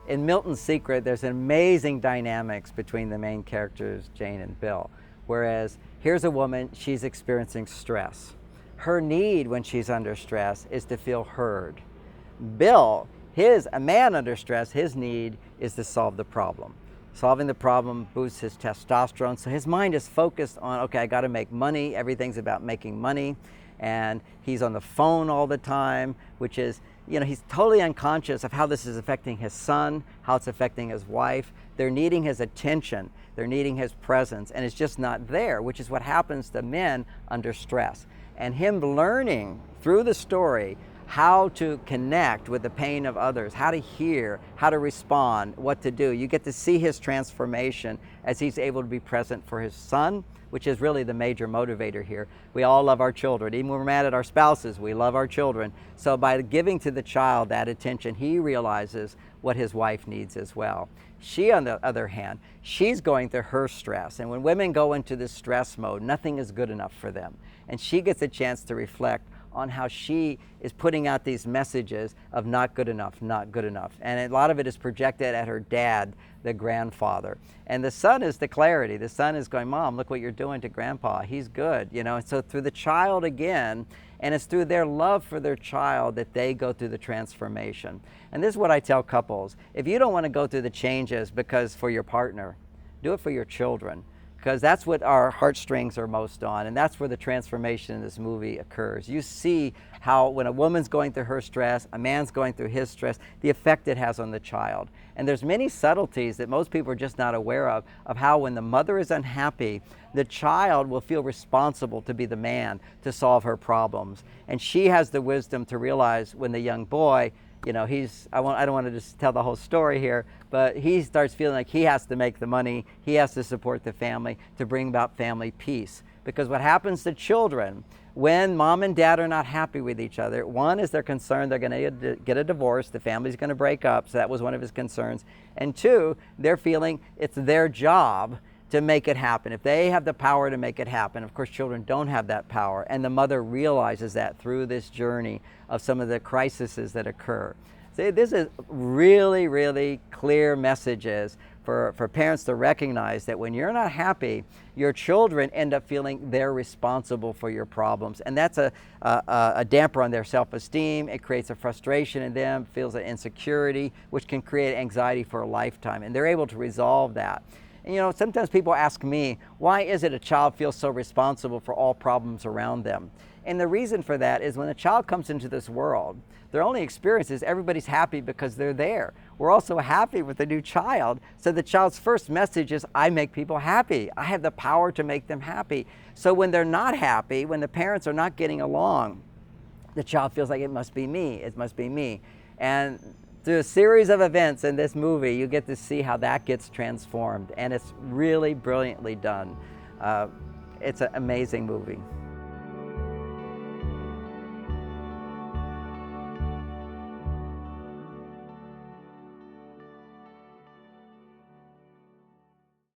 in Milton's Secret, there's amazing dynamics between the main characters, Jane and Bill. Whereas here's a woman, she's experiencing stress. Her need when she's under stress is to feel heard. Bill, a man under stress, his need is to solve the problem. Solving the problem boosts his testosterone, so his mind is focused on, okay, I gotta make money, everything's about making money, and he's on the phone all the time, which is, he's totally unconscious of how this is affecting his son, how it's affecting his wife. They're needing his attention, they're needing his presence, and it's just not there, which is what happens to men under stress. And him learning through the story how to connect with the pain of others, how to hear, how to respond, what to do. You get to see his transformation as he's able to be present for his son, which is really the major motivator here. We all love our children. Even when we're mad at our spouses, we love our children. So by giving to the child that attention, he realizes what his wife needs as well. She, on the other hand, she's going through her stress. And when women go into this stress mode, nothing is good enough for them. And she gets a chance to reflect on how she is putting out these messages of not good enough, not good enough. And a lot of it is projected at her dad, the grandfather. And the son is the clarity. The son is going, Mom, look what you're doing to Grandpa. He's good, And so through the child again, and it's through their love for their child that they go through the transformation. And this is what I tell couples. If you don't want to go through the changes because for your partner, do it for your children. Because that's what our heartstrings are most on, and that's where the transformation in this movie occurs. You see how when a woman's going through her stress, a man's going through his stress, the effect it has on the child. And there's many subtleties that most people are just not aware of how when the mother is unhappy, the child will feel responsible to be the man to solve her problems. And she has the wisdom to realize when the young boy, I don't want to just tell the whole story here, but he starts feeling like he has to make the money, he has to support the family to bring about family peace. Because what happens to children when mom and dad are not happy with each other, one is they're concerned they're going to get a divorce, the family's going to break up, so that was one of his concerns. And two, they're feeling it's their job to make it happen. If they have the power to make it happen, of course children don't have that power, and the mother realizes that through this journey of some of the crises that occur. So this is really, really clear messages for parents to recognize that when you're not happy, your children end up feeling they're responsible for your problems, and that's a damper on their self-esteem. It creates a frustration in them, feels an insecurity, which can create anxiety for a lifetime, and they're able to resolve that. And sometimes people ask me, why is it a child feels so responsible for all problems around them? And the reason for that is when a child comes into this world, their only experience is everybody's happy because they're there. We're also happy with the new child. So the child's first message is, I make people happy. I have the power to make them happy. So when they're not happy, when the parents are not getting along, the child feels like it must be me, it must be me. And through a series of events in this movie, you get to see how that gets transformed. And it's really brilliantly done. It's an amazing movie.